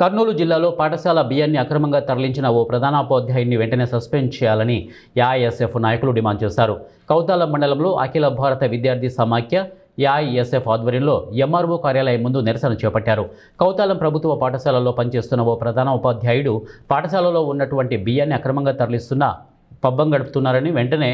కర్నూలు జిల్లాలో పాఠశాల బియ్యాన్ని అక్రమంగా తరలించిన ఓ ప్రధానోపాధ్యాయుడిని వెంటనే సస్పెండ్ చేయాలని ఏఐఎస్ఎఫ్ నాయకులు డిమాండ్ చేశారు. కౌతాలం మండలంలో అఖిల భారత విద్యార్థి సమాఖ్య ఏఐఎస్ఎఫ్ ఆధ్వర్యంలో ఎంఆర్ఓ కార్యాలయం ముందు నిరసన చేపట్టారు. కౌతాలం ప్రభుత్వ పాఠశాలలో పనిచేస్తున్న ఓ ప్రధానోపాధ్యాయుడు పాఠశాలలో ఉన్నటువంటి బియ్యాన్ని అక్రమంగా తరలిస్తున్న పబ్బం గడుపుతున్నారని, వెంటనే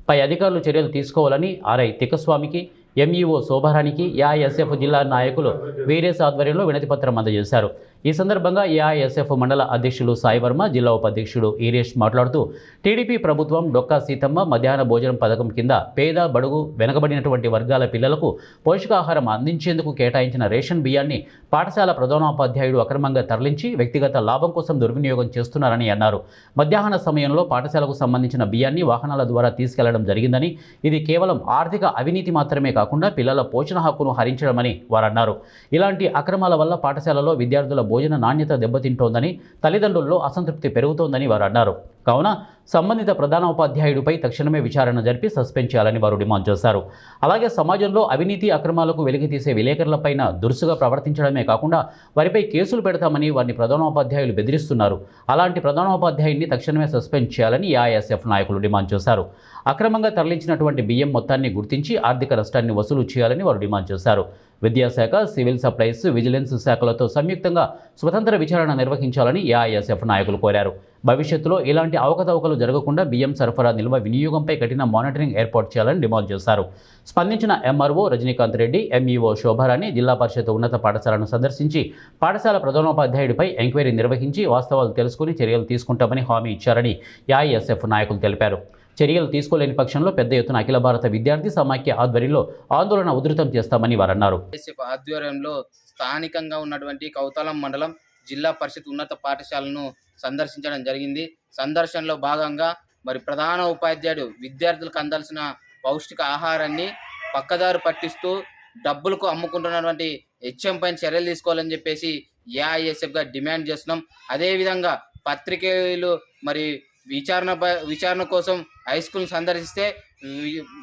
పై అధికారులు చర్యలు తీసుకోవాలని ఆర్ఐ తిక్కస్వామికి, ఎంఈఓ శోభారానికి ఏఐఎస్ఎఫ్ జిల్లా నాయకులు వీరేశ్ ఆధ్వర్యంలో వినతిపత్రం అందజేశారు. ఈ సందర్భంగా ఏఐఎస్ఎఫ్ మండల అధ్యక్షులు సాయి వర్మ, జిల్లా ఉపాధ్యక్షుడు ఈరేష్ మాట్లాడుతూ టీడీపీ ప్రభుత్వం డొక్కా సీతమ్మ మధ్యాహ్న భోజనం పథకం కింద పేద, బడుగు, వెనుకబడినటువంటి వర్గాల పిల్లలకు పోషకాహారం అందించేందుకు కేటాయించిన రేషన్ బియ్యాన్ని పాఠశాల ప్రధానోపాధ్యాయుడు అక్రమంగా తరలించి వ్యక్తిగత లాభం కోసం దుర్వినియోగం చేస్తున్నారని అన్నారు. మధ్యాహ్న సమయంలో పాఠశాలకు సంబంధించిన బియ్యాన్ని వాహనాల ద్వారా తీసుకెళ్లడం జరిగిందని, ఇది కేవలం ఆర్థిక అవినీతి మాత్రమే కాకుండా పిల్లల పోషణ హక్కును హరించడమని వారన్నారు. ఇలాంటి అక్రమాల వల్ల పాఠశాలలో విద్యార్థుల భోజన నాణ్యత దెబ్బతింటోందని, తల్లిదండ్రుల్లో అసంతృప్తి పెరుగుతోందని వారు అన్నారు. కావున సంబంధిత ప్రధానోపాధ్యాయుడిపై తక్షణమే విచారణ జరిపి సస్పెండ్ చేయాలని వారు డిమాండ్ చేశారు. అలాగే సమాజంలో అవినీతి అక్రమాలకు వెలికితీసే విలేకరులపైన దురుసుగా ప్రవర్తించడమే కాకుండా వారిపై కేసులు పెడతామని వారిని ప్రధానోపాధ్యాయులు బెదిరిస్తున్నారు. అలాంటి ప్రధానోపాధ్యాయుడిని తక్షణమే సస్పెండ్ చేయాలని ఏఐఎస్ఎఫ్ నాయకులు డిమాండ్ చేశారు. అక్రమంగా తరలించినటువంటి బియ్యం మొత్తాన్ని గుర్తించి ఆర్థిక నష్టాన్ని వసూలు చేయాలని వారు డిమాండ్ చేశారు. విద్యాశాఖ, సివిల్ సప్లైస్, విజిలెన్స్ శాఖలతో సంయుక్తంగా స్వతంత్ర విచారణ నిర్వహించాలని ఏఐఎస్ఎఫ్ నాయకులు కోరారు. భవిష్యత్తులో ఇలాంటి అవకతవకలు జరగకుండా బియ్యం సరఫరా, నిల్వ, వినియోగంపై కఠిన మానిటరింగ్ ఏర్పాటు చేయాలని డిమాండ్ చేశారు. స్పందించిన ఎంఆర్ఓ రజనీకాంత్ రెడ్డి, ఎంఈఓ శోభారాణి జిల్లా పరిషత్ ఉన్నత పాఠశాలను సందర్శించి పాఠశాల ప్రధానోపాధ్యాయుడిపై ఎంక్వైరీ నిర్వహించి వాస్తవాలు తెలుసుకుని చర్యలు తీసుకుంటామని హామీ ఇచ్చారని ఏఐఎస్ఎఫ్ నాయకులు తెలిపారు. చర్యలు తీసుకోలేని పక్షంలో పెద్ద ఎత్తున అఖిల భారత విద్యార్థి సమాఖ్య ఆధ్వర్యంలో ఆందోళన ఉధృతం చేస్తామని వారన్నారు. ఆధ్వర్యంలో స్థానికంగా ఉన్నటువంటి కౌతాలం మండలం జిల్లా పరిషత్ ఉన్నత పాఠశాలను సందర్శించడం జరిగింది. సందర్శనలో భాగంగా మరి ప్రధాన ఉపాధ్యాయుడు విద్యార్థులకు అందాల్సిన పౌష్టిక ఆహారాన్ని పక్కదారు పట్టిస్తూ డబ్బులకు అమ్ముకుంటున్నటువంటి హెచ్ఎం పైన చర్యలు తీసుకోవాలని చెప్పేసి ఏఐఎస్ఎఫ్గా డిమాండ్ చేస్తున్నాం. అదేవిధంగా పత్రికేయులు మరి విచారణ కోసం హై స్కూల్ సందర్శిస్తే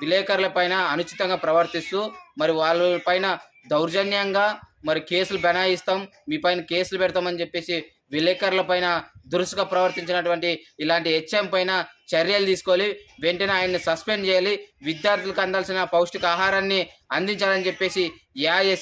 విలేకరుల పైన అనుచితంగా ప్రవర్తిస్తూ మరి వాళ్ళ పైన దౌర్జన్యంగా మరి కేసులు బనాయిస్తాం, మీ పైన కేసులు పెడతామని చెప్పేసి విలేకరుల పైన దురుసుగా ప్రవర్తించినటువంటి ఇలాంటి హెచ్ఎం పైన చర్యలు తీసుకోవాలి. వెంటనే ఆయన్ని సస్పెండ్ చేయాలి. విద్యార్థులకు అందాల్సిన పౌష్టిక ఆహారాన్ని అందించాలని చెప్పేసి ఏఐఎస్ఎఫ్